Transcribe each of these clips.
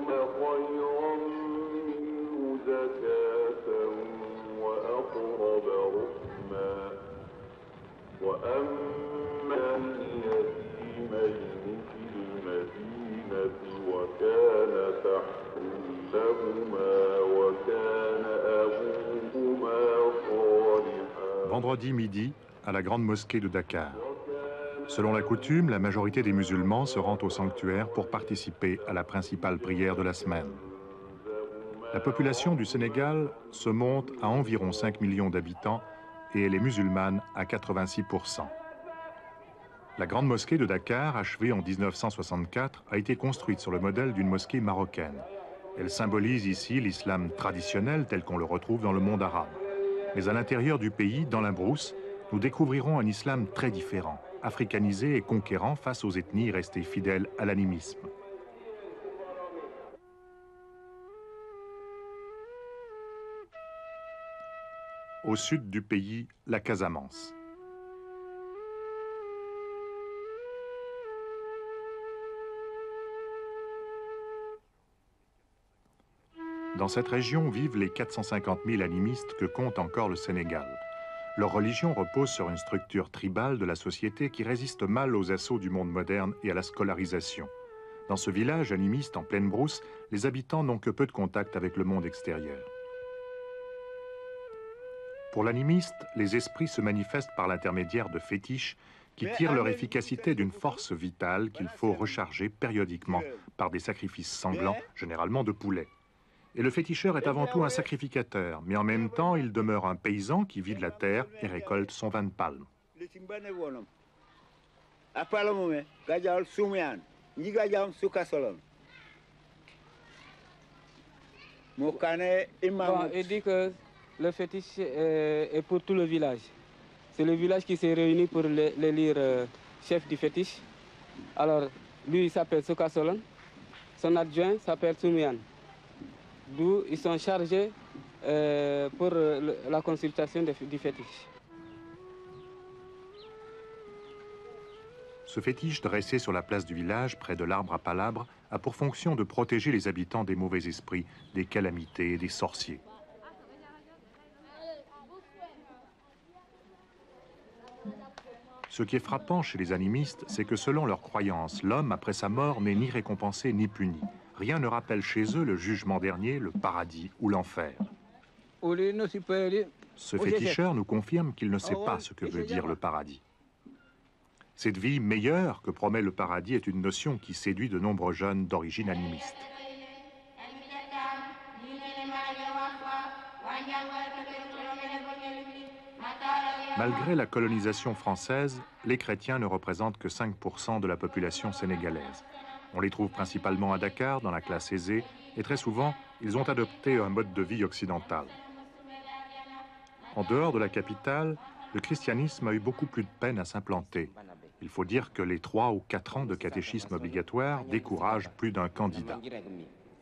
خيرا منه زكاة وأقرب رحما وأما اليتيمين في المدينة وكان تحت لهما وكان أبوهما صالحا. Vendredi midi, à la grande mosquée de Dakar. Selon la coutume, la majorité des musulmans se rend au sanctuaire pour participer à la principale prière de la semaine. La population du Sénégal se monte à environ 5 millions d'habitants et elle est musulmane à 86%. La grande mosquée de Dakar, achevée en 1964, a été construite sur le modèle d'une mosquée marocaine. Elle symbolise ici l'islam traditionnel tel qu'on le retrouve dans le monde arabe. Mais à l'intérieur du pays, dans la brousse, nous découvrirons un islam très différent, africanisé et conquérant face aux ethnies restées fidèles à l'animisme. Au sud du pays, la Casamance. Dans cette région vivent les 450 000 animistes que compte encore le Sénégal. Leur religion repose sur une structure tribale de la société qui résiste mal aux assauts du monde moderne et à la scolarisation. Dans ce village animiste en pleine brousse, les habitants n'ont que peu de contact avec le monde extérieur. Pour l'animiste, les esprits se manifestent par l'intermédiaire de fétiches qui tirent leur efficacité d'une force vitale qu'il faut recharger périodiquement par des sacrifices sanglants, généralement de poulets. Et le féticheur est avant tout un sacrificateur, mais en même temps, il demeure un paysan qui vit de la terre et récolte son vin de palme. Il dit que le fétiche est pour tout le village. C'est le village qui s'est réuni pour l'élire chef du fétiche. Alors, lui, il s'appelle Sokasolon. Son adjoint s'appelle Soumian. D'où ils sont chargés pour la consultation du fétiche. Ce fétiche dressé sur la place du village, près de l'arbre à palabres, a pour fonction de protéger les habitants des mauvais esprits, des calamités et des sorciers. Ce qui est frappant chez les animistes, c'est que selon leurs croyances, l'homme, après sa mort, n'est ni récompensé ni puni. Rien ne rappelle chez eux le jugement dernier, le paradis ou l'enfer. Ce féticheur nous confirme qu'il ne sait pas ce que veut dire le paradis. Cette vie meilleure que promet le paradis est une notion qui séduit de nombreux jeunes d'origine animiste. Malgré la colonisation française, les chrétiens ne représentent que 5% de la population sénégalaise. On les trouve principalement à Dakar, dans la classe aisée, et très souvent, ils ont adopté un mode de vie occidental. En dehors de la capitale, le christianisme a eu beaucoup plus de peine à s'implanter. Il faut dire que les 3 ou 4 ans de catéchisme obligatoire découragent plus d'un candidat.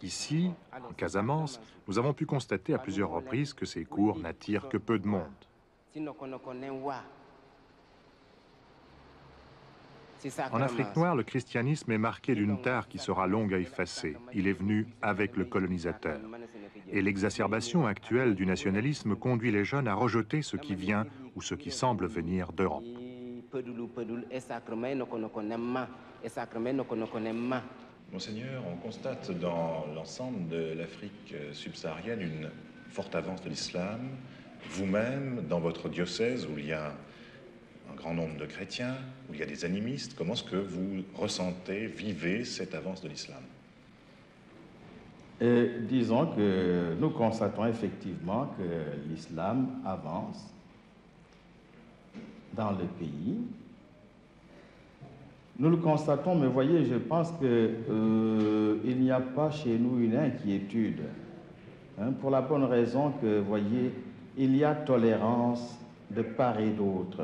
Ici, en Casamance, nous avons pu constater à plusieurs reprises que ces cours n'attirent que peu de monde. En Afrique noire, le christianisme est marqué d'une tare qui sera longue à effacer. Il est venu avec le colonisateur. Et l'exacerbation actuelle du nationalisme conduit les jeunes à rejeter ce qui vient ou ce qui semble venir d'Europe. Monseigneur, on constate dans l'ensemble de l'Afrique subsaharienne une forte avance de l'islam. Vous-même, dans votre diocèse où il y a un grand nombre de chrétiens, où il y a des animistes, comment est-ce que vous ressentez, vivez cette avance de l'islam? Disons que nous constatons effectivement que l'islam avance dans le pays. Nous le constatons, mais voyez, je pense qu'il n'y a pas chez nous une inquiétude, pour la bonne raison que, voyez, il y a tolérance de part et d'autre.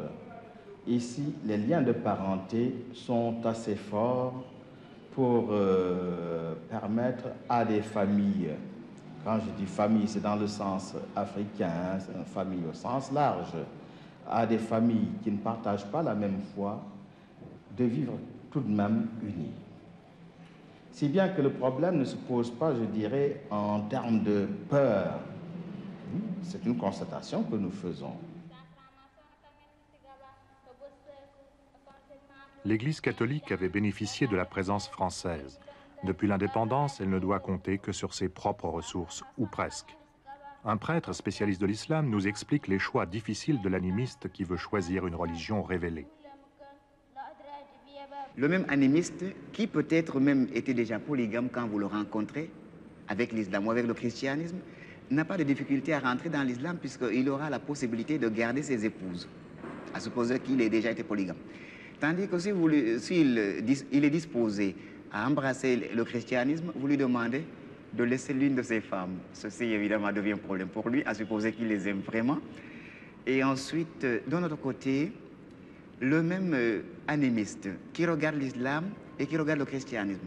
Ici, les liens de parenté sont assez forts pour permettre à des familles, quand je dis famille, c'est dans le sens africain, c'est une famille au sens large, à des familles qui ne partagent pas la même foi, de vivre tout de même unies. Si bien que le problème ne se pose pas, je dirais, en termes de peur. C'est une constatation que nous faisons. L'Église catholique avait bénéficié de la présence française. Depuis l'indépendance, elle ne doit compter que sur ses propres ressources, ou presque. Un prêtre spécialiste de l'islam nous explique les choix difficiles de l'animiste qui veut choisir une religion révélée. Le même animiste, qui peut-être même était déjà polygame quand vous le rencontrez, avec l'islam ou avec le christianisme, n'a pas de difficulté à rentrer dans l'islam puisqu'il aura la possibilité de garder ses épouses, à supposer qu'il ait déjà été polygame. Tandis que s'il est disposé à embrasser le christianisme, vous lui demandez de laisser l'une de ses femmes. Ceci, évidemment, devient un problème pour lui, à supposer qu'il les aime vraiment. Et ensuite, d'un autre côté, le même animiste qui regarde l'islam et qui regarde le christianisme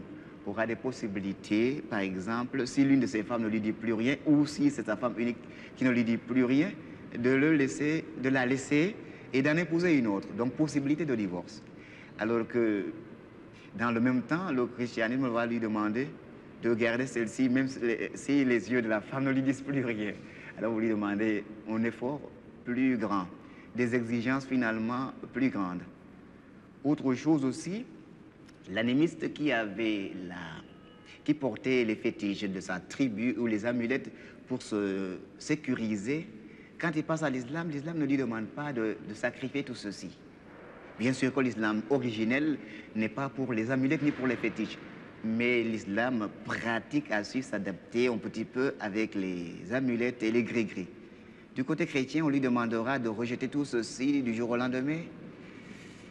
aura des possibilités, par exemple, si l'une de ses femmes ne lui dit plus rien, ou si c'est sa femme unique qui ne lui dit plus rien, de la laisser et d'en épouser une autre. Donc, possibilité de divorce. Alors que, dans le même temps, le christianisme va lui demander de garder celle-ci, même si les yeux de la femme ne lui disent plus rien. Alors, vous lui demandez un effort plus grand, des exigences finalement plus grandes. Autre chose aussi, l'animiste qui portait les fétiches de sa tribu ou les amulettes pour se sécuriser, quand il passe à l'islam, l'islam ne lui demande pas de sacrifier tout ceci. Bien sûr que l'islam originel n'est pas pour les amulettes ni pour les fétiches, mais l'islam pratique a su s'adapter un petit peu avec les amulettes et les gris-gris. Du côté chrétien, on lui demandera de rejeter tout ceci du jour au lendemain,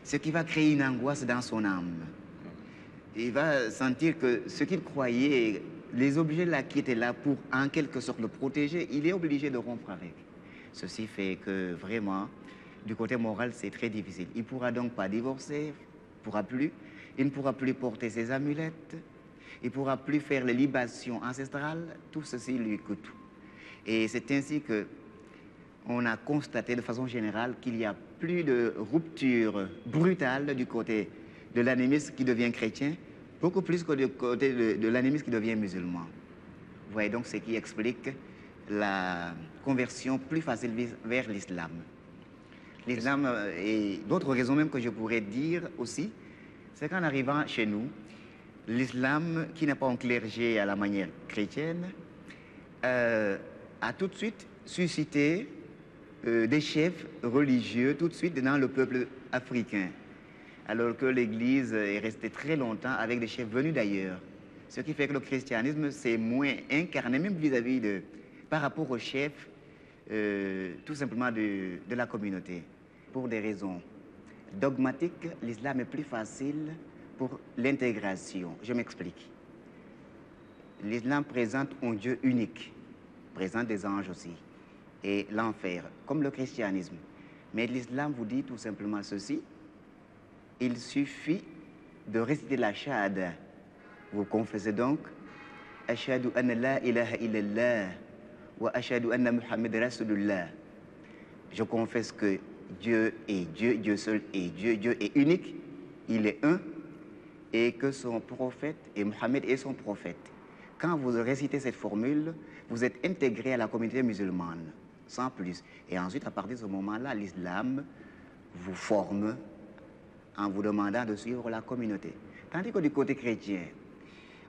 ce qui va créer une angoisse dans son âme. Il va sentir que ce qu'il croyait, les objets là qui étaient là pour en quelque sorte le protéger, il est obligé de rompre avec. Ceci fait que vraiment, du côté moral, c'est très difficile. Il ne pourra donc pas divorcer, il ne pourra plus porter ses amulettes, il ne pourra plus faire les libations ancestrales, tout ceci lui coûte. Et c'est ainsi que on a constaté de façon générale qu'il y a plus de rupture brutale du côté de l'animiste qui devient chrétien, beaucoup plus que du côté de l'animiste qui devient musulman. Vous voyez donc ce qui explique la conversion plus facile vers l'islam. L'islam, et d'autres raisons même que je pourrais dire aussi, c'est qu'en arrivant chez nous, l'islam, qui n'a pas un clergé à la manière chrétienne, a tout de suite suscité des chefs religieux tout de suite dans le peuple africain, alors que l'Église est restée très longtemps avec des chefs venus d'ailleurs. Ce qui fait que le christianisme s'est moins incarné, même par rapport aux chefs, tout simplement de la communauté. Pour des raisons dogmatiques, l'islam est plus facile pour l'intégration. Je m'explique. L'islam présente un Dieu unique, présente des anges aussi, et l'enfer, comme le christianisme. Mais l'islam vous dit tout simplement ceci: il suffit de réciter la shahada. Vous confessez donc Ashhadu anna la ilaha illallah wa ashhadu anna Muhammad Rasulullah. Je confesse que Dieu est Dieu, Dieu seul est Dieu, Dieu est unique, il est un, et que son prophète, et Mohammed est son prophète. Quand vous récitez cette formule, vous êtes intégré à la communauté musulmane, sans plus. Et ensuite, à partir de ce moment-là, l'islam vous forme en vous demandant de suivre la communauté. Tandis que du côté chrétien,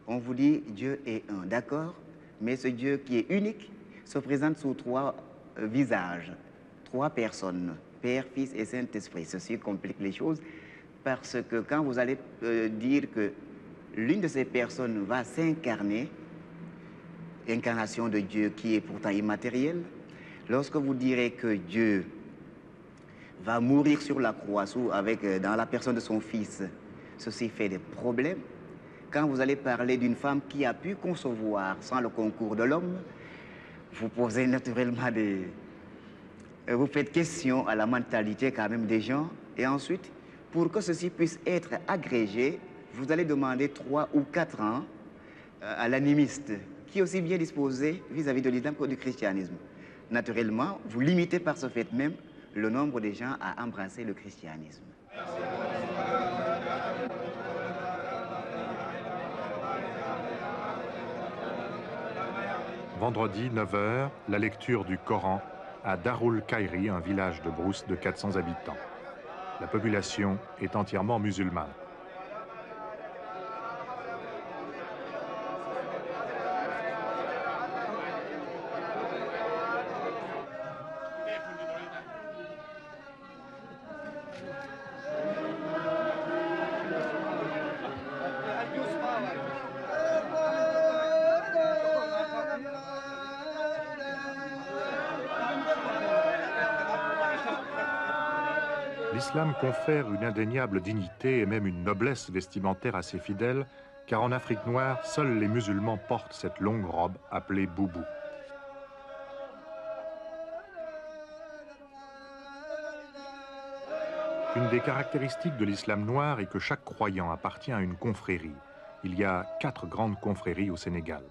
on vous dit Dieu est un, d'accord, mais ce Dieu qui est unique se présente sous trois visages, trois personnes, Père, Fils et Saint-Esprit. Ceci complique les choses parce que quand vous allez dire que l'une de ces personnes va s'incarner, incarnation de Dieu qui est pourtant immatériel, lorsque vous direz que Dieu va mourir sur la croix dans la personne de son Fils, ceci fait des problèmes. Quand vous allez parler d'une femme qui a pu concevoir sans le concours de l'homme, vous posez naturellement vous faites question à la mentalité quand même des gens. Et ensuite, pour que ceci puisse être agrégé, vous allez demander 3 ou 4 ans à l'animiste, qui est aussi bien disposé vis-à-vis de l'islam que du christianisme. Naturellement, vous limitez par ce fait même le nombre de gens à embrasser le christianisme. vendredi 9 h, la lecture du Coran à Darul Khairi, un village de Brousse de 400 habitants. La population est entièrement musulmane. L'islam confère une indéniable dignité et même une noblesse vestimentaire à ses fidèles, car en Afrique noire, seuls les musulmans portent cette longue robe appelée boubou. Une des caractéristiques de l'islam noir est que chaque croyant appartient à une confrérie. Il y a 4 grandes confréries au Sénégal.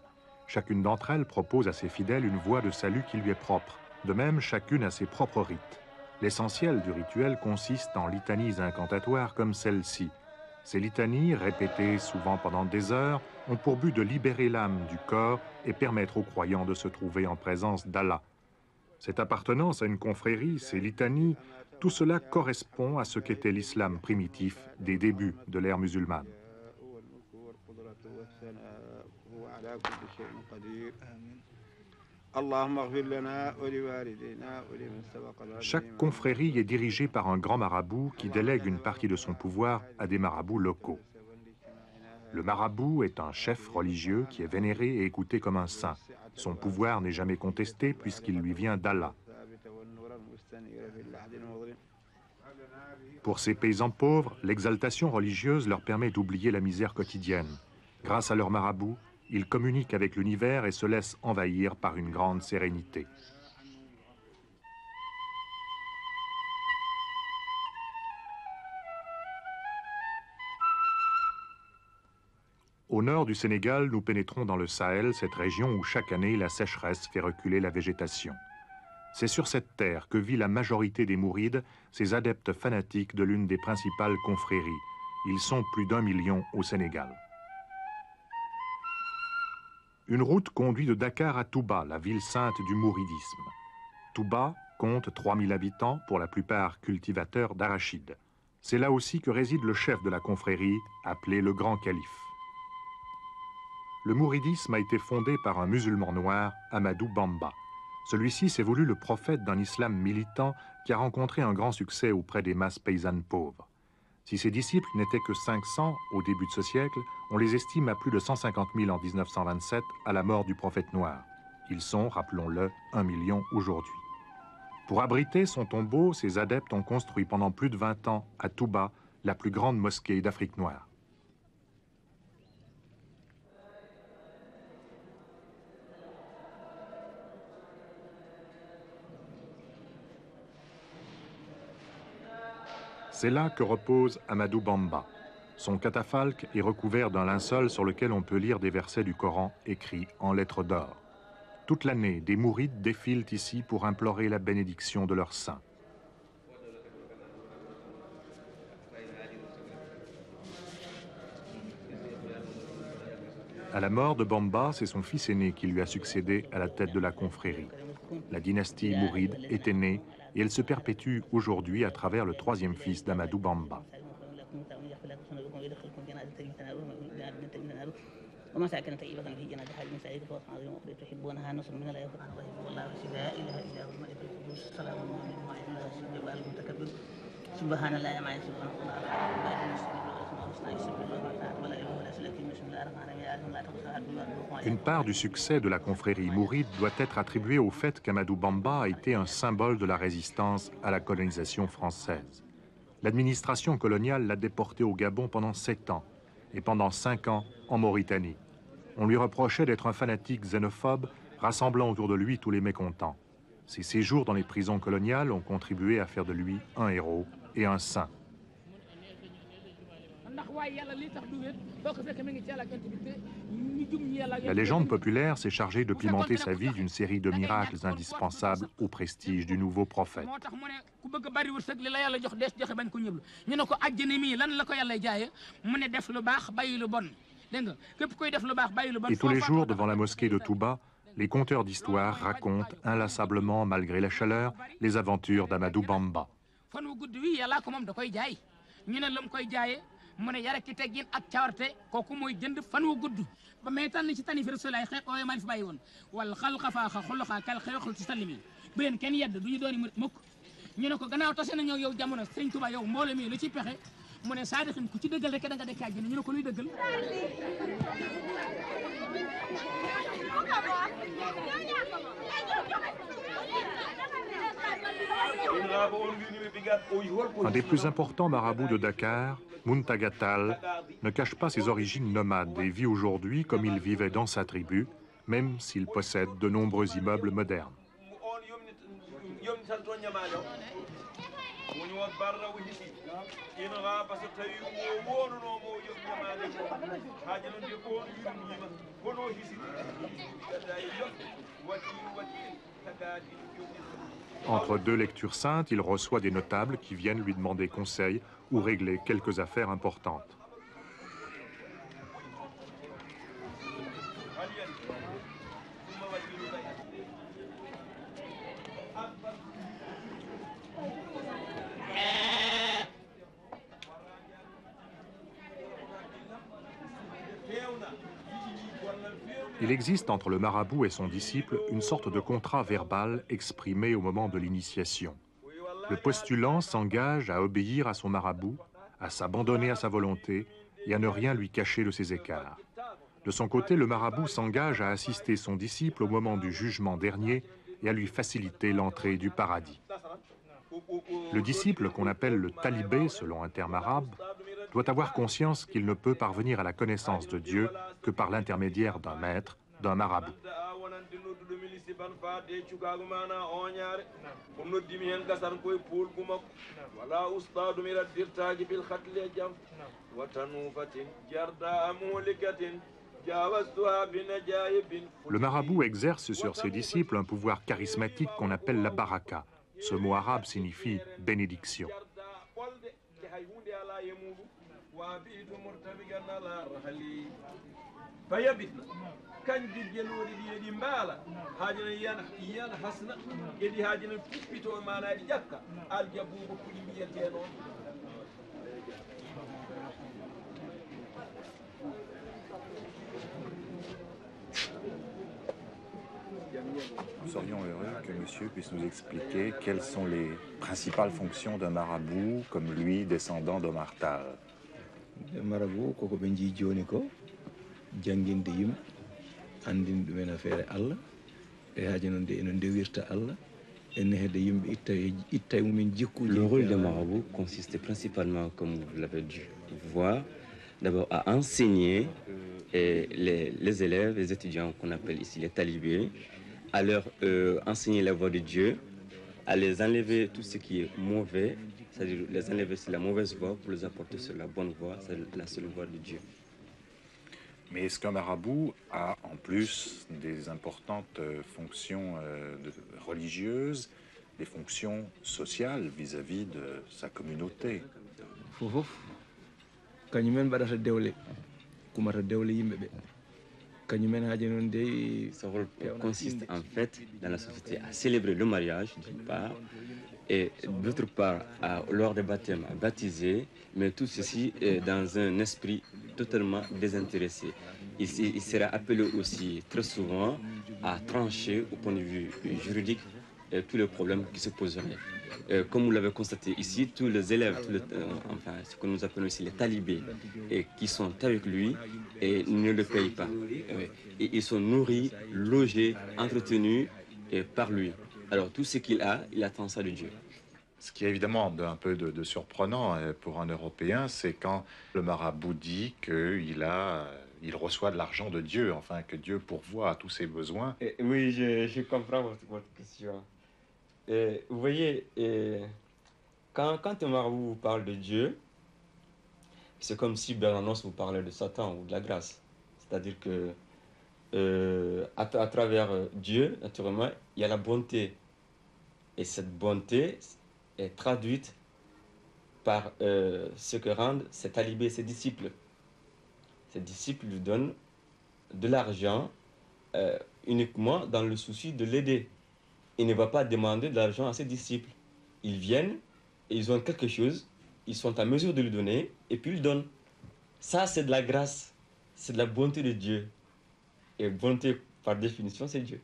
Chacune d'entre elles propose à ses fidèles une voie de salut qui lui est propre. De même, chacune a ses propres rites. L'essentiel du rituel consiste en litanies incantatoires comme celle-ci. Ces litanies, répétées souvent pendant des heures, ont pour but de libérer l'âme du corps et permettre aux croyants de se trouver en présence d'Allah. Cette appartenance à une confrérie, ces litanies, tout cela correspond à ce qu'était l'islam primitif des débuts de l'ère musulmane. Chaque confrérie est dirigée par un grand marabout qui délègue une partie de son pouvoir à des marabouts locaux. Le marabout est un chef religieux qui est vénéré et écouté comme un saint. Son pouvoir n'est jamais contesté puisqu'il lui vient d'Allah. Pour ces paysans pauvres, l'exaltation religieuse leur permet d'oublier la misère quotidienne. Grâce à leur marabout, ils communiquent avec l'univers et se laissent envahir par une grande sérénité. Au nord du Sénégal, nous pénétrons dans le Sahel, cette région où chaque année la sécheresse fait reculer la végétation. C'est sur cette terre que vit la majorité des mourides, ces adeptes fanatiques de l'une des principales confréries. Ils sont plus d'1 million au Sénégal. Une route conduit de Dakar à Touba, la ville sainte du mouridisme. Touba compte 3000 habitants, pour la plupart cultivateurs d'arachides. C'est là aussi que réside le chef de la confrérie, appelé le Grand Calife. Le mouridisme a été fondé par un musulman noir, Amadou Bamba. Celui-ci s'est voulu le prophète d'un islam militant qui a rencontré un grand succès auprès des masses paysannes pauvres. Si ses disciples n'étaient que 500 au début de ce siècle, on les estime à plus de 150 000 en 1927 à la mort du prophète noir. Ils sont, rappelons-le, 1 million aujourd'hui. Pour abriter son tombeau, ses adeptes ont construit pendant plus de 20 ans à Touba la plus grande mosquée d'Afrique noire. C'est là que repose Amadou Bamba. Son catafalque est recouvert d'un linceul sur lequel on peut lire des versets du Coran écrits en lettres d'or. Toute l'année, des mourides défilent ici pour implorer la bénédiction de leur saint. À la mort de Bamba, c'est son fils aîné qui lui a succédé à la tête de la confrérie. La dynastie mouride était née et elle se perpétue aujourd'hui à travers le 3e fils d'Amadou Bamba. Une part du succès de la confrérie mouride doit être attribuée au fait qu'Amadou Bamba a été un symbole de la résistance à la colonisation française. L'administration coloniale l'a déporté au Gabon pendant 7 ans et pendant 5 ans en Mauritanie. On lui reprochait d'être un fanatique xénophobe, rassemblant autour de lui tous les mécontents. Ses séjours dans les prisons coloniales ont contribué à faire de lui un héros et un saint. La légende populaire s'est chargée de pimenter sa vie d'une série de miracles indispensables au prestige du nouveau prophète. Et tous les jours, devant la mosquée de Touba, les conteurs d'histoire racontent inlassablement, malgré la chaleur, les aventures d'Amadou Bamba. Un des plus importants marabouts de Dakar, Muntaga Tall, ne cache pas ses origines nomades et vit aujourd'hui comme il vivait dans sa tribu, même s'il possède de nombreux immeubles modernes. Entre deux lectures saintes, il reçoit des notables qui viennent lui demander conseil ou régler quelques affaires importantes. Il existe entre le marabout et son disciple une sorte de contrat verbal exprimé au moment de l'initiation. Le postulant s'engage à obéir à son marabout, à s'abandonner à sa volonté et à ne rien lui cacher de ses écarts. De son côté, le marabout s'engage à assister son disciple au moment du jugement dernier et à lui faciliter l'entrée du paradis. Le disciple, qu'on appelle le talibé selon un terme arabe, doit avoir conscience qu'il ne peut parvenir à la connaissance de Dieu que par l'intermédiaire d'un maître, d'un marabout. Le marabout exerce sur ses disciples un pouvoir charismatique qu'on appelle la baraka. Ce mot arabe signifie bénédiction. Nous serions heureux que monsieur puisse nous expliquer quelles sont les principales fonctions d'un marabout comme lui, descendant d'Omar Tall. Le marabout, koko ɓe jii joni ko janginde yimɓe andinde ɗumen affaire Allah e haaji noon de eno ndewirta Allah ene hedde yimɓe itta e mumen jikkuji. Le rôle d'un marabout consiste principalement, comme vous l'avez dû voir, d'abord à enseigner les élèves, les étudiants qu'on appelle ici les talibés, à leur enseigner la voie de Dieu, à les enlever tout ce qui est mauvais, c'est-à-dire les enlever sur la mauvaise voie pour les apporter sur la bonne voie, c'est la seule voie de Dieu. Mais est-ce qu'un marabout a en plus des importantes fonctions religieuses, des fonctions sociales vis-à-vis de sa communauté? Fofof kañumen mbaɗata dewle kumata dewle yimɓe ɓe. Son rôle consiste en fait dans la société à célébrer le mariage d'une part et d'autre part lors des baptêmes à baptiser, mais tout ceci dans un esprit totalement désintéressé. Il sera appelé aussi très souvent à trancher au point de vue juridique tous les problèmes qui se poseraient. Comme vous l'avez constaté ici, tous les élèves, enfin ce que nous appelons ici les talibés, qui sont avec lui et ne le payent pas. Et ils sont nourris, logés, entretenus par lui. Alors tout ce qu'il a, il attend ça de Dieu. Ce qui est évidemment un peu de surprenant pour un Européen, c'est quand le marabout dit qu'il reçoit de l'argent de Dieu, enfin que Dieu pourvoit à tous ses besoins. Oui, je comprends votre question. Vous voyez, quand un marabout vous parle de Dieu, c'est comme si Bernanos vous parlait de Satan ou de la grâce. C'est-à-dire que à travers Dieu, naturellement, il y a la bonté. Et cette bonté est traduite par ce que rendent ses talibés, ses disciples. Ses disciples lui donnent de l'argent uniquement dans le souci de l'aider. Il ne va pas demander de l'argent à ses disciples. Ils viennent, et ils ont quelque chose, ils sont en mesure de lui donner, et puis ils donnent. Ça, c'est de la grâce, c'est de la bonté de Dieu. Et bonté, par définition, c'est Dieu.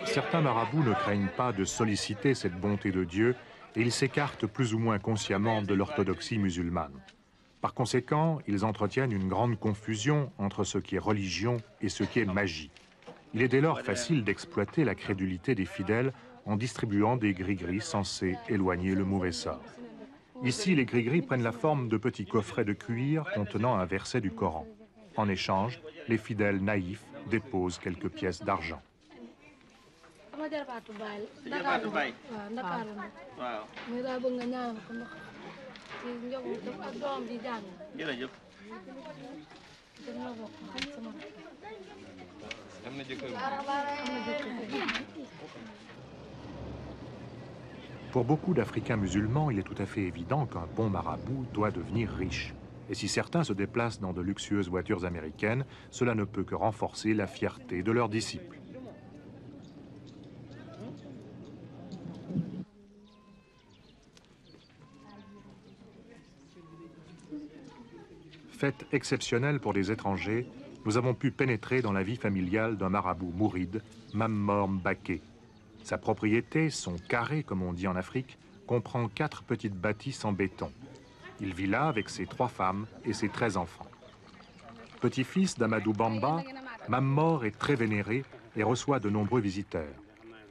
Certains marabouts ne craignent pas de solliciter cette bonté de Dieu et ils s'écartent plus ou moins consciemment de l'orthodoxie musulmane. Par conséquent, ils entretiennent une grande confusion entre ce qui est religion et ce qui est magie. Il est dès lors facile d'exploiter la crédulité des fidèles en distribuant des gris-gris censés éloigner le mauvais sort. Ici, les gris-gris prennent la forme de petits coffrets de cuir contenant un verset du Coran. En échange, les fidèles naïfs déposent quelques pièces d'argent. Pour beaucoup d'Africains musulmans, il est tout à fait évident qu'un bon marabout doit devenir riche. Et si certains se déplacent dans de luxueuses voitures américaines, cela ne peut que renforcer la fierté de leurs disciples. Fête exceptionnelle pour les étrangers, nous avons pu pénétrer dans la vie familiale d'un marabout mouride, Mammor Mbaké. Sa propriété, son carré comme on dit en Afrique, comprend 4 petites bâtisses en béton. Il vit là avec ses 3 femmes et ses 13 enfants. Petit-fils d'Amadou Bamba, Mammor est très vénéré et reçoit de nombreux visiteurs.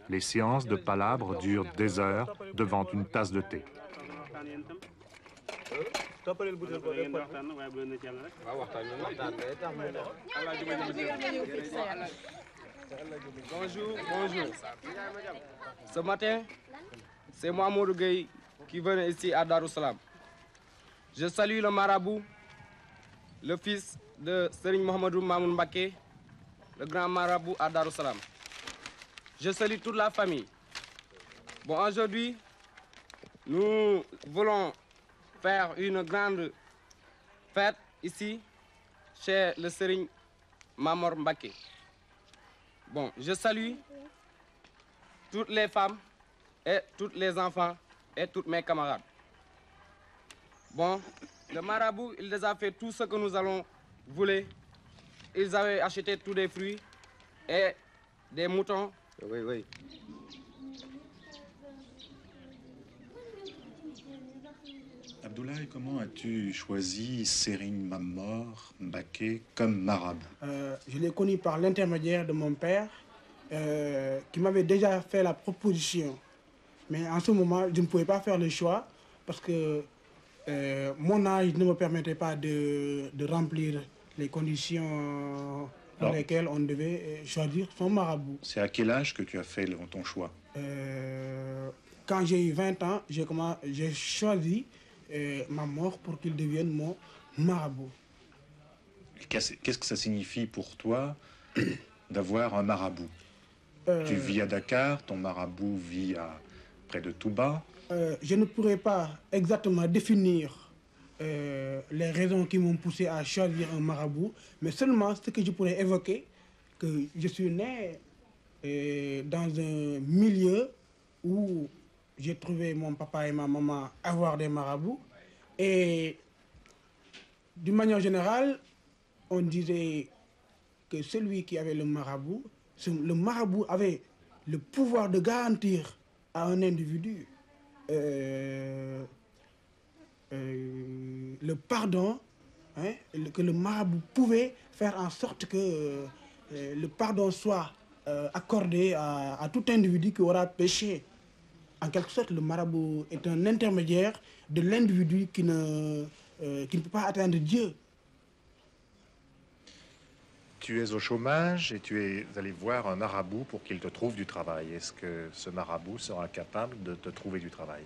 Les séances de palabres durent des heures devant une tasse de thé. Bonjour, bonjour. Ce matin, c'est moi, Mourou Gueye, qui venais ici à Darussalam. Je salue le marabout, le fils de Serigne Mohamedou Mamoun Mbaké, le grand marabout à Darussalam. Je salue toute la famille. Bon, aujourd'hui, nous voulons faire une grande fête ici, chez le Serigne Mamor Mbaké. Bon, je salue toutes les femmes et tous les enfants et tous mes camarades. Bon, le marabout, il les a fait tout ce que nous allons vouloir. Ils avaient acheté tous des fruits et des moutons. Oui, oui. Abdoulaye, comment as-tu choisi Serigne Mammor Mbaké comme marabout? Je l'ai connu par l'intermédiaire de mon père, qui m'avait déjà fait la proposition. Mais en ce moment, je ne pouvais pas faire le choix parce que mon âge ne me permettait pas de remplir les conditions dans lesquelles on devait choisir son marabout. C'est à quel âge que tu as fait ton choix? Quand j'ai eu 20 ans, j'ai choisi Mammor pour qu'il devienne mon marabout. Qu'est-ce que ça signifie pour toi d'avoir un marabout? Tu vis à Dakar, ton marabout vit près de Touba. Je ne pourrais pas exactement définir les raisons qui m'ont poussé à choisir un marabout, mais seulement ce que je pourrais évoquer, que je suis né dans un milieu où j'ai trouvé mon papa et ma maman avoir des marabouts. Et d'une manière générale, on disait que celui qui avait le marabout avait le pouvoir de garantir à un individu le pardon, hein, que le marabout pouvait faire en sorte que le pardon soit accordé à tout individu qui aura péché. En quelque sorte, le marabout est un intermédiaire de l'individu qui ne peut pas atteindre Dieu. Tu es au chômage et tu es allé voir un marabout pour qu'il te trouve du travail. Est-ce que ce marabout sera capable de te trouver du travail?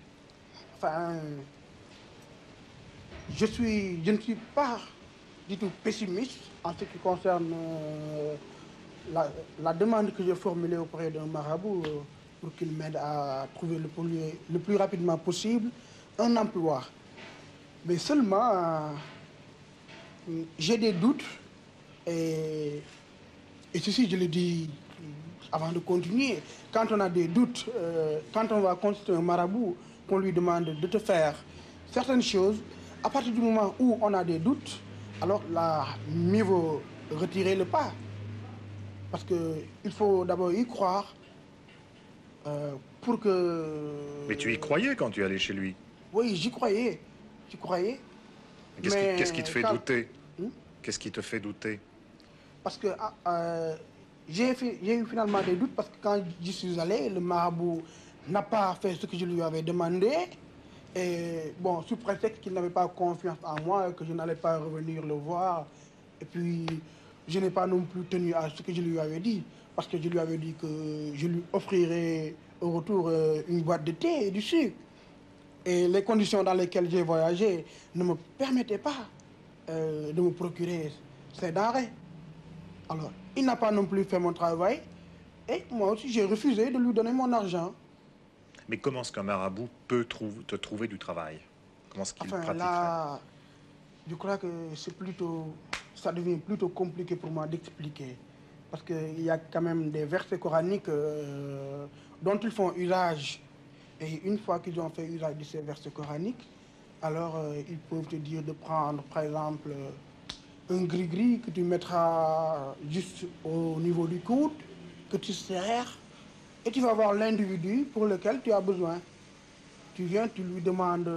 Enfin, je ne suis pas du tout pessimiste en ce qui concerne la demande que j'ai formulée auprès d'un marabout. pour qu'il m'aide à trouver le plus rapidement possible un emploi. Mais seulement, j'ai des doutes, et ceci je le dis avant de continuer, quand on a des doutes, quand on va consulter un marabout, qu'on lui demande de te faire certaines choses, à partir du moment où on a des doutes, alors là, mieux vaut retirer le pas. Parce qu'il faut d'abord y croire pour que... Mais tu y croyais quand tu allais chez lui? Oui, j'y croyais. J'y croyais. Qu'est-ce qui te fait douter? Qu'est-ce qui te fait douter? Parce que j'ai eu finalement des doutes, parce que quand j'y suis allé, le marabout n'a pas fait ce que je lui avais demandé. Et bon, sous prétexte qu'il n'avait pas confiance en moi, que je n'allais pas revenir le voir. Et puis, je n'ai pas non plus tenu à ce que je lui avais dit, parce que je lui avais dit que je lui offrirais au retour une boîte de thé et du sucre. Et les conditions dans lesquelles j'ai voyagé ne me permettaient pas de me procurer ces denrées. Alors, il n'a pas non plus fait mon travail, et moi aussi j'ai refusé de lui donner mon argent. Mais comment est-ce qu'un marabout peut te trouver du travail? Comment est-ce qu'il pratiquerait? Là, je crois que ça devient plutôt compliqué pour moi d'expliquer. Parce qu'il y a quand même des versets coraniques dont ils font usage. Et une fois qu'ils ont fait usage de ces versets coraniques, alors ils peuvent te dire de prendre, par exemple, un gris-gris que tu mettras juste au niveau du coude, que tu serres, et tu vas voir l'individu pour lequel tu as besoin. Tu viens, tu lui demandes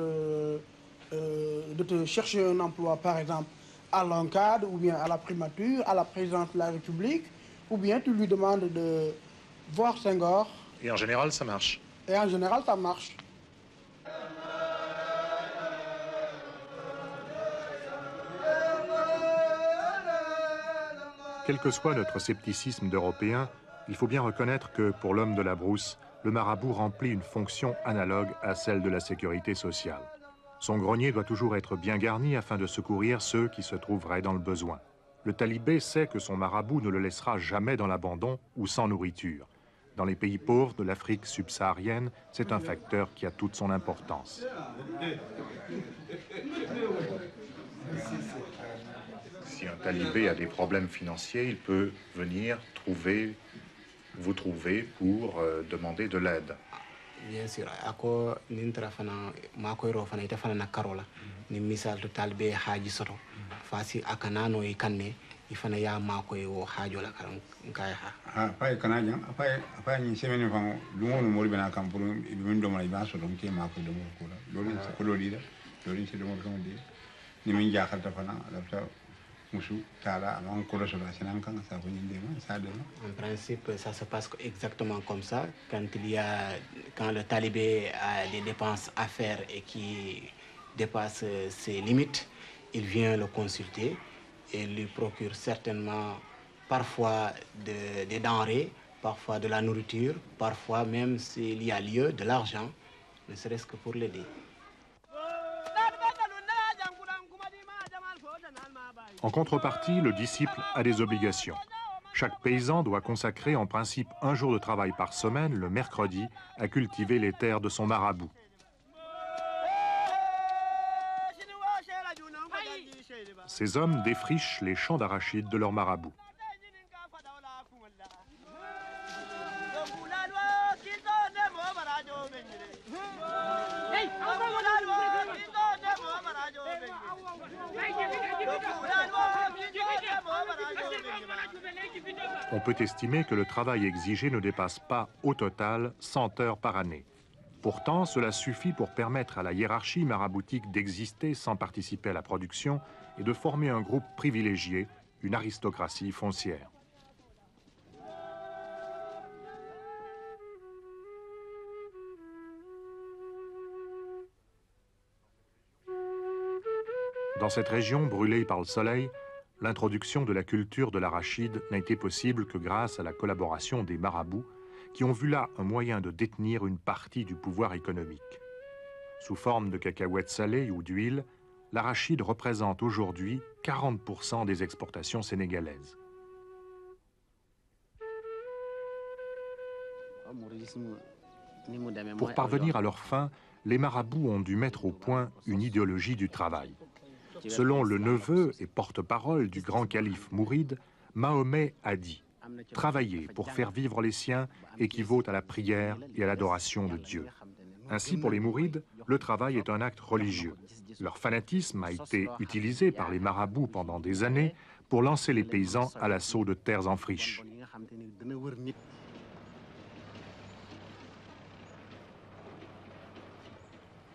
de te chercher un emploi, par exemple, à l'encadre, ou bien à la primature, à la présidence de la République, ou bien tu lui demandes de voir Senghor. Et en général, ça marche. Et en général, ça marche. Quel que soit notre scepticisme d'Européens, il faut bien reconnaître que, pour l'homme de la brousse, le marabout remplit une fonction analogue à celle de la sécurité sociale. Son grenier doit toujours être bien garni afin de secourir ceux qui se trouveraient dans le besoin. Le talibé sait que son marabout ne le laissera jamais dans l'abandon ou sans nourriture. Dans les pays pauvres de l'Afrique subsaharienne, c'est un facteur qui a toute son importance. Si un talibé a des problèmes financiers, il peut venir vous trouver pour demander de l'aide. Bien sûr, ako nintra fana makoyro fana ita fana na karola ni misal to talbe haji soto fasi akanano e kanne ifana ya makoy wo hajo la karam kay ha pay kanaja pay ni semene fam lumo mo bena kam pour min do mala ba so don ke makoy do mo ko do ko do dida do ni se do mo kam di ni min jaxalta fana la En principe, ça se passe exactement comme ça. Quand le talibé a des dépenses à faire et qui dépasse ses limites, il vient le consulter et lui procure certainement parfois des denrées, parfois de la nourriture, parfois même s'il y a lieu de l'argent, ne serait-ce que pour l'aider. En contrepartie, le disciple a des obligations. Chaque paysan doit consacrer en principe un jour de travail par semaine, le mercredi, à cultiver les terres de son marabout. Ces hommes défrichent les champs d'arachides de leur marabout. On peut estimer que le travail exigé ne dépasse pas, au total, 100 heures par année. Pourtant, cela suffit pour permettre à la hiérarchie maraboutique d'exister sans participer à la production et de former un groupe privilégié, une aristocratie foncière. Dans cette région brûlée par le soleil, l'introduction de la culture de l'arachide n'a été possible que grâce à la collaboration des marabouts qui ont vu là un moyen de détenir une partie du pouvoir économique. Sous forme de cacahuètes salées ou d'huile, l'arachide représente aujourd'hui 40% des exportations sénégalaises. Pour parvenir à leur fin, les marabouts ont dû mettre au point une idéologie du travail. Selon le neveu et porte-parole du grand calife Mouride, Mahomet a dit « Travailler pour faire vivre les siens équivaut à la prière et à l'adoration de Dieu ». Ainsi, pour les Mourides, le travail est un acte religieux. Leur fanatisme a été utilisé par les marabouts pendant des années pour lancer les paysans à l'assaut de terres en friche.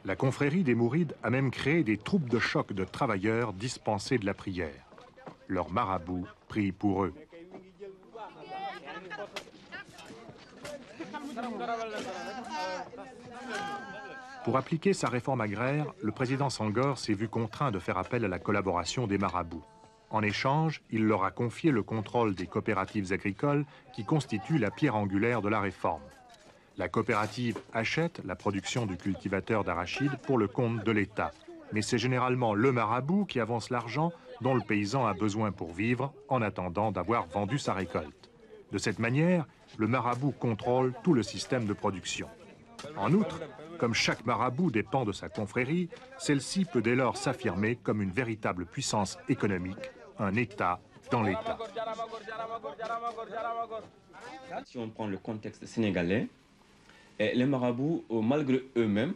La confrérie des Mourides a même créé des troupes de choc de travailleurs dispensés de la prière. Leurs marabouts prient pour eux. Pour appliquer sa réforme agraire, le président Senghor s'est vu contraint de faire appel à la collaboration des marabouts. En échange, il leur a confié le contrôle des coopératives agricoles qui constituent la pierre angulaire de la réforme. La coopérative achète la production du cultivateur d'arachide pour le compte de l'État. Mais c'est généralement le marabout qui avance l'argent dont le paysan a besoin pour vivre en attendant d'avoir vendu sa récolte. De cette manière, le marabout contrôle tout le système de production. En outre, comme chaque marabout dépend de sa confrérie, celle-ci peut dès lors s'affirmer comme une véritable puissance économique, un État dans l'État. Si on prend le contexte sénégalais, les marabouts, malgré eux-mêmes,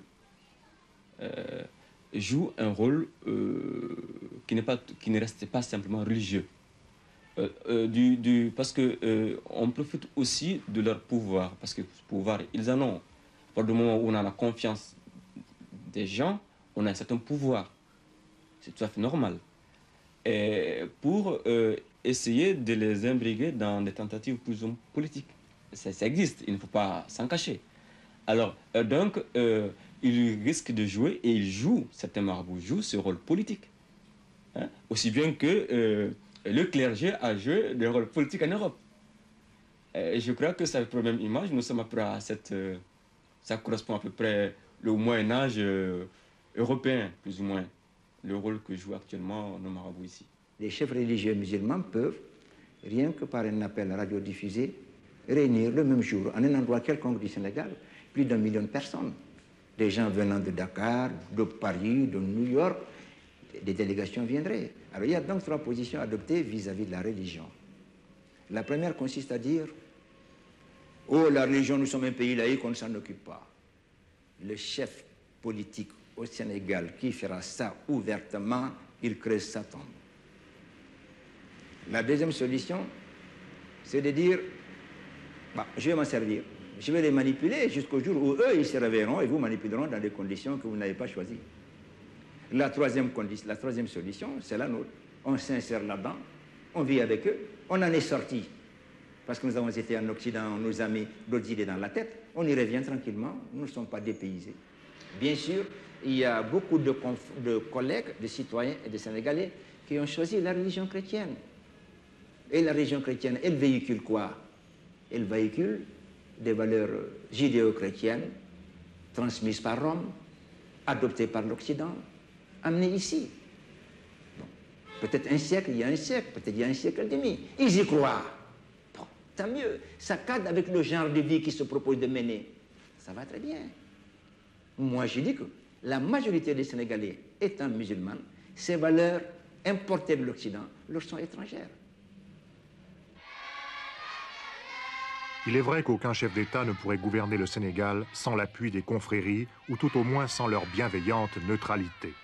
jouent un rôle qui ne reste pas simplement religieux. Parce qu'on profite aussi de leur pouvoir, parce que pouvoir, ils en ont. Par le moment où on a la confiance des gens, on a un certain pouvoir. C'est tout à fait normal. Et pour essayer de les imbriguer dans des tentatives plus ou moins politiques. Ça existe, il ne faut pas s'en cacher. Alors, ils risquent de jouer, et ils jouent, certains marabouts jouent ce rôle politique. Hein? Aussi bien que le clergé a joué le rôle politique en Europe. Et je crois que c'est la même image. Nous sommes à peu près à ça correspond à peu près au Moyen-Âge européen, plus ou moins, le rôle que jouent actuellement nos marabouts ici. Les chefs religieux musulmans peuvent, rien que par un appel radiodiffusé, réunir le même jour, en un endroit quelconque du Sénégal, plus d'1 million de personnes. Des gens venant de Dakar, de Paris, de New York, des délégations viendraient. Alors il y a donc 3 positions adoptées vis-à-vis de la religion. La première consiste à dire « Oh, la religion, nous sommes un pays laïque, on ne s'en occupe pas. » Le chef politique au Sénégal qui fera ça ouvertement, il creuse sa tombe. La deuxième solution, c'est de dire bah, « Je vais m'en servir. Je vais les manipuler jusqu'au jour où eux, ils se réveilleront et vous manipuleront dans des conditions que vous n'avez pas choisies. » La troisième solution, c'est la nôtre. On s'insère là-dedans, on vit avec eux, on en est sorti. Parce que nous avons été en Occident, on nous a mis d'autres idées dans la tête, on y revient tranquillement, nous ne sommes pas dépaysés. Bien sûr, il y a beaucoup de collègues, de citoyens et de Sénégalais qui ont choisi la religion chrétienne. Et la religion chrétienne, elle véhicule quoi? Elle véhicule des valeurs judéo-chrétiennes transmises par Rome, adoptées par l'Occident, amenées ici. Bon. Peut-être un siècle, il y a un siècle, peut-être il y a un siècle et demi. Ils y croient. Bon, tant mieux. Ça cadre avec le genre de vie qu'ils se proposent de mener. Ça va très bien. Moi, je dis que la majorité des Sénégalais étant musulmans, ces valeurs importées de l'Occident leur sont étrangères. Il est vrai qu'aucun chef d'État ne pourrait gouverner le Sénégal sans l'appui des confréries, ou tout au moins sans leur bienveillante neutralité.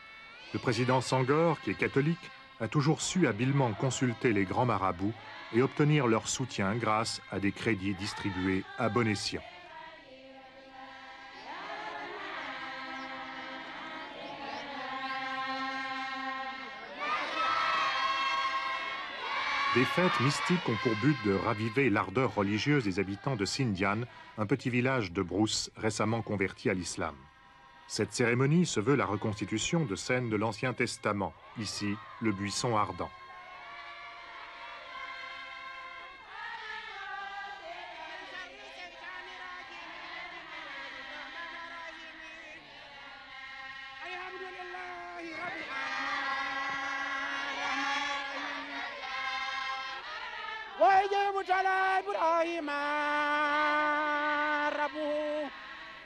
Le président Senghor, qui est catholique, a toujours su habilement consulter les grands marabouts et obtenir leur soutien grâce à des crédits distribués à bon escient. Des fêtes mystiques ont pour but de raviver l'ardeur religieuse des habitants de Sindian, un petit village de Brousse récemment converti à l'islam. Cette cérémonie se veut la reconstitution de scènes de l'Ancien Testament, ici le buisson ardent.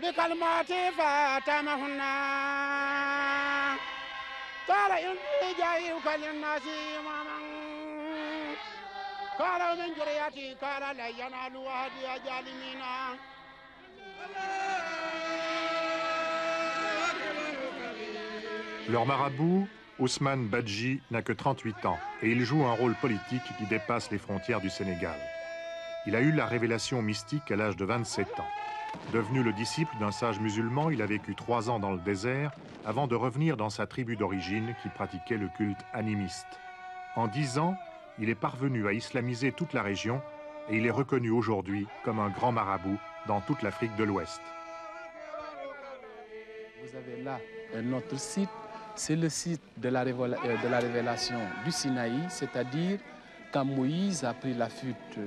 بكلمات فاتمهن قال إني جايك للناس إماما قال من جرياتي قال لا ينال وهدي ظالمين. Leur marabout, Ousmane Badji, n'a que 38 ans et il joue un rôle politique qui dépasse les frontières du Sénégal. Il a eu la révélation mystique à l'âge de 27 ans. Devenu le disciple d'un sage musulman, il a vécu 3 ans dans le désert avant de revenir dans sa tribu d'origine qui pratiquait le culte animiste. En 10 ans, il est parvenu à islamiser toute la région et il est reconnu aujourd'hui comme un grand marabout dans toute l'Afrique de l'Ouest. Vous avez là un autre site, c'est le site de la révélation du Sinaï, c'est-à-dire quand Moïse a pris la fuite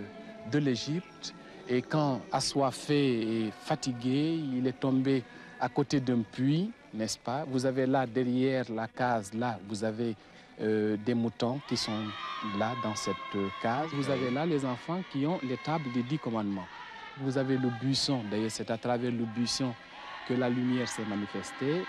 de l'Égypte et quand assoiffé et fatigué, il est tombé à côté d'un puits, n'est-ce pas? Vous avez là derrière la case, là, vous avez des moutons qui sont là dans cette case. Vous avez là les enfants qui ont les tables des 10 commandements. Vous avez le buisson, d'ailleurs c'est à travers le buisson que la lumière s'est manifestée.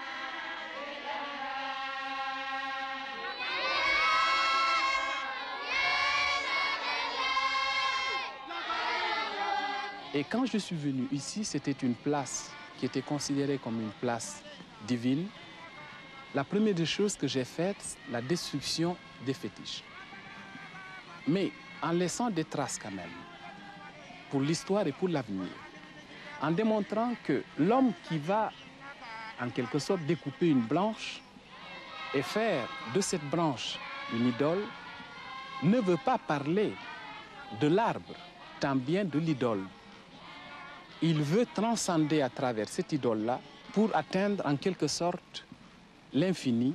Et quand je suis venu ici, c'était une place qui était considérée comme une place divine. La première des choses que j'ai faites, la destruction des fétiches. Mais en laissant des traces quand même, pour l'histoire et pour l'avenir. En démontrant que l'homme qui va, en quelque sorte, découper une branche et faire de cette branche une idole, ne veut pas parler de l'arbre, tant bien de l'idole. Il veut transcender à travers cette idole-là pour atteindre en quelque sorte l'infini,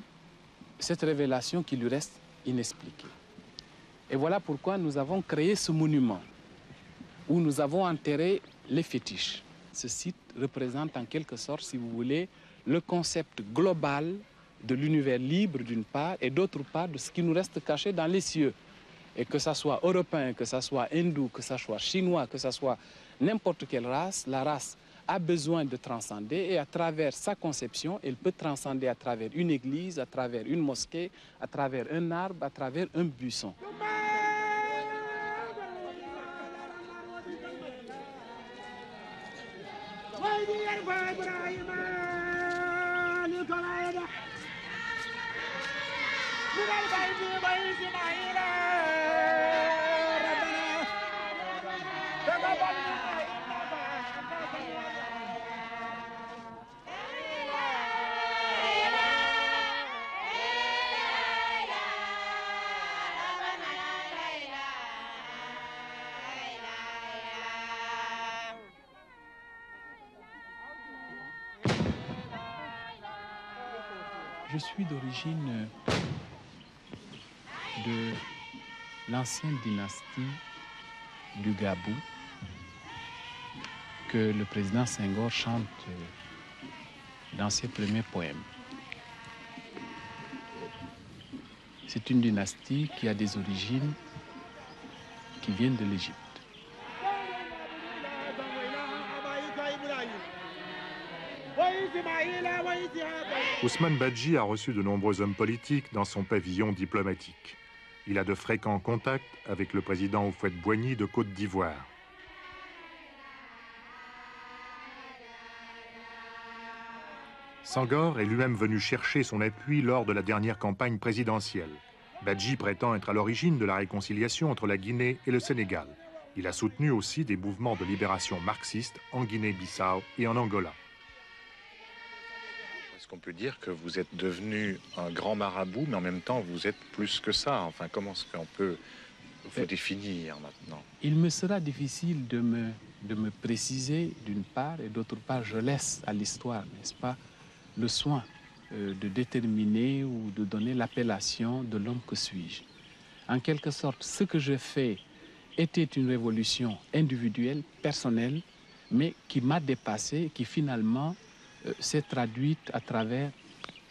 cette révélation qui lui reste inexpliquée. Et voilà pourquoi nous avons créé ce monument où nous avons enterré les fétiches. Ce site représente en quelque sorte, si vous voulez, le concept global de l'univers libre d'une part et d'autre part de ce qui nous reste caché dans les cieux. Et que ça soit européen, que ça soit hindou, que ça soit chinois, que ça soit n'importe quelle race, la race a besoin de transcender et à travers sa conception, elle peut transcender à travers une église, à travers une mosquée, à travers un arbre, à travers un buisson. Je suis d'origine de l'ancienne dynastie du Gabou que le président Senghor chante dans ses premiers poèmes. C'est une dynastie qui a des origines qui viennent de l'Égypte. Ousmane Badji a reçu de nombreux hommes politiques dans son pavillon diplomatique. Il a de fréquents contacts avec le président Houphouët-Boigny de Côte d'Ivoire. Senghor est lui-même venu chercher son appui lors de la dernière campagne présidentielle. Badji prétend être à l'origine de la réconciliation entre la Guinée et le Sénégal. Il a soutenu aussi des mouvements de libération marxistes en Guinée-Bissau et en Angola. Est-ce qu'on peut dire que vous êtes devenu un grand marabout, mais en même temps vous êtes plus que ça? Enfin, comment est-ce qu'on peut vous définir maintenant? Il me sera difficile de me préciser d'une part, et d'autre part, je laisse à l'histoire, n'est-ce pas, le soin de déterminer ou de donner l'appellation de l'homme que suis-je. En quelque sorte, ce que je fais était une révolution individuelle, personnelle, mais qui m'a dépassé, qui finalement s'est traduite à travers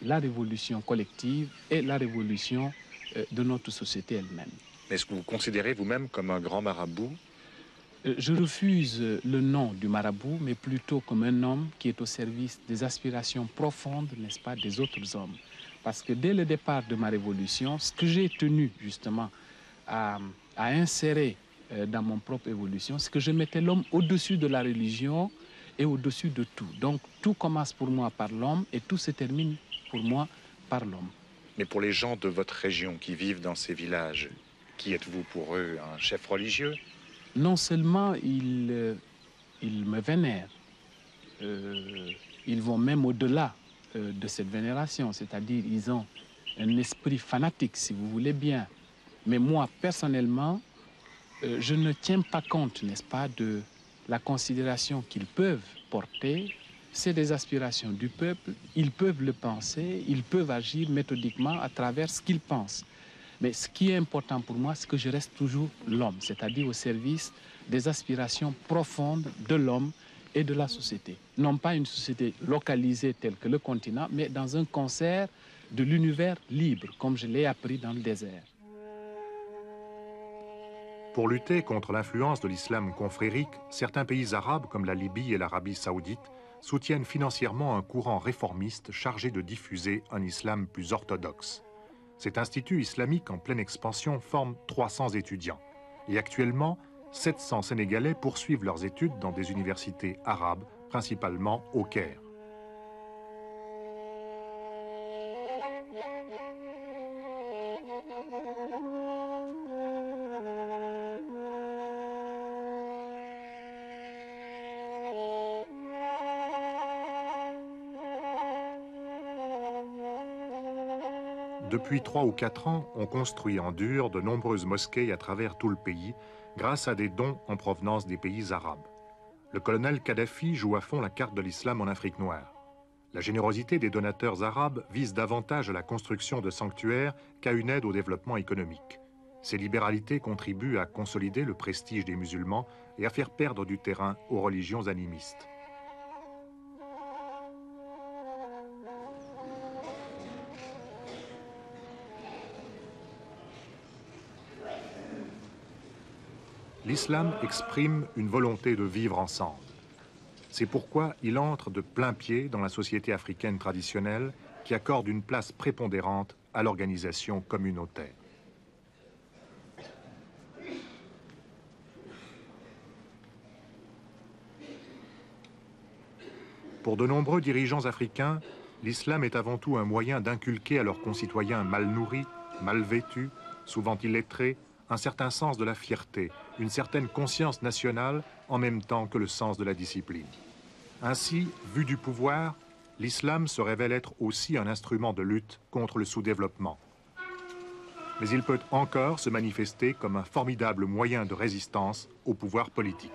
la révolution collective et la révolution de notre société elle-même. Est-ce que vous vous considérez vous-même comme un grand marabout? Je refuse le nom du marabout, mais plutôt comme un homme qui est au service des aspirations profondes, n'est-ce pas, des autres hommes. Parce que dès le départ de ma révolution, ce que j'ai tenu justement à insérer dans mon propre évolution, c'est que je mettais l'homme au-dessus de la religion et au-dessus de tout. Donc tout commence pour moi par l'homme et tout se termine pour moi par l'homme. Mais pour les gens de votre région qui vivent dans ces villages, qui êtes-vous pour eux, un chef religieux? Non seulement ils me vénèrent, ils vont même au-delà de cette vénération, c'est-à-dire ils ont un esprit fanatique, si vous voulez bien. Mais moi, personnellement, je ne tiens pas compte, n'est-ce pas, de la considération qu'ils peuvent porter. C'est des aspirations du peuple, ils peuvent le penser, ils peuvent agir méthodiquement à travers ce qu'ils pensent. Mais ce qui est important pour moi, c'est que je reste toujours l'homme, c'est-à-dire au service des aspirations profondes de l'homme et de la société. Non pas une société localisée telle que le continent, mais dans un concert de l'univers libre, comme je l'ai appris dans le désert. Pour lutter contre l'influence de l'islam confrérique, certains pays arabes comme la Libye et l'Arabie saoudite soutiennent financièrement un courant réformiste chargé de diffuser un islam plus orthodoxe. Cet institut islamique en pleine expansion forme 300 étudiants. Et actuellement, 700 Sénégalais poursuivent leurs études dans des universités arabes, principalement au Caire. Depuis 3 ou 4 ans, on construit en dur de nombreuses mosquées à travers tout le pays, grâce à des dons en provenance des pays arabes. Le colonel Kadhafi joue à fond la carte de l'islam en Afrique noire. La générosité des donateurs arabes vise davantage à la construction de sanctuaires qu'à une aide au développement économique. Ces libéralités contribuent à consolider le prestige des musulmans et à faire perdre du terrain aux religions animistes. L'islam exprime une volonté de vivre ensemble. C'est pourquoi il entre de plein pied dans la société africaine traditionnelle qui accorde une place prépondérante à l'organisation communautaire. Pour de nombreux dirigeants africains, l'islam est avant tout un moyen d'inculquer à leurs concitoyens mal nourris, mal vêtus, souvent illettrés, un certain sens de la fierté, une certaine conscience nationale en même temps que le sens de la discipline. Ainsi, vu du pouvoir, l'islam se révèle être aussi un instrument de lutte contre le sous-développement. Mais il peut encore se manifester comme un formidable moyen de résistance au pouvoir politique.